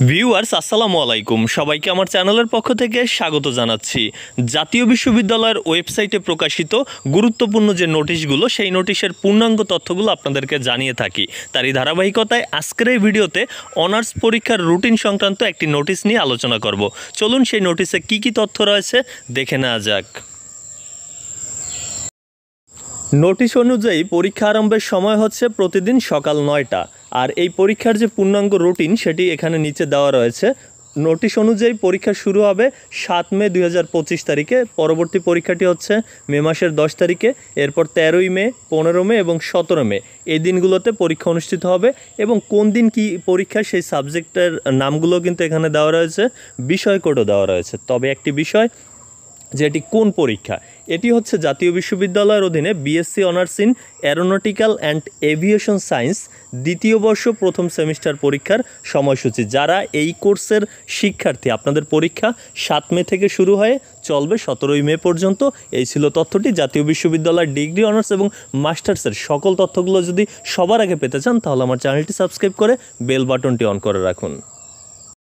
Viewers আসসালামু আলাইকুম, সবাইকে আমার চ্যানেলের পক্ষ থেকে স্বাগত জানাচ্ছি। জাতীয় বিশ্ববিদ্যালয়ের ওয়েবসাইটে প্রকাশিত গুরুত্বপূর্ণ যে নোটিশগুলো, সেই নোটিশের পূর্ণাঙ্গ তথ্যগুলো আপনাদেরকে জানিয়ে থাকি। তারই ধারাবাহিকতায় আজকের এই ভিডিওতে অনার্স পরীক্ষার রুটিন সংক্রান্ত একটি নোটিশ নিয়ে আলোচনা করব। চলুন সেই নোটিশে কি কি তথ্য রয়েছে দেখে নেওয়া যাক। নোটিশ অনুযায়ী পরীক্ষা আরম্ভের সময় হচ্ছে প্রতিদিন সকাল 9টা। আর এই পরীক্ষার যে পূর্ণাঙ্গ রুটিন সেটি এখানে নিচে দেওয়া রয়েছে। নোটিশ অনুযায়ী পরীক্ষা শুরু হবে 7 মে 2025 তারিখে। পরবর্তী পরীক্ষাটি হচ্ছে মে মাসের 10 তারিখে। এরপর 13ই মে, 15 মে এবং 17 মে এই দিনগুলোতে পরীক্ষা অনুষ্ঠিত হবে। এবং কোন দিন কি পরীক্ষা সেই সাবজেক্টের নামগুলো কিন্তু এখানে দেওয়া রয়েছে, বিষয় কোডও দেওয়া রয়েছে। তবে একটি বিষয় যে এটি কোন পরীক্ষা, এটি হচ্ছে জাতীয় বিশ্ববিদ্যালয়ের অধীনে BSc honours in aeronautical and aviation science দ্বিতীয় বর্ষ প্রথম সেমিস্টার পরীক্ষার সময়সূচি। যারা এই কোর্সের শিক্ষার্থী, আপনাদের পরীক্ষা 7 মে থেকে শুরু হয়ে চলবে 17ই মে পর্যন্ত। এই ছিল তথ্যটি। জাতীয় বিশ্ববিদ্যালয়ের ডিগ্রি, অনার্স এবং মাস্টার্সের সকল তথ্যগুলো যদি সবার আগে পেতে চান, তাহলে আমার চ্যানেলটি সাবস্ক্রাইব করে বেল বাটনটি অন করে রাখুন।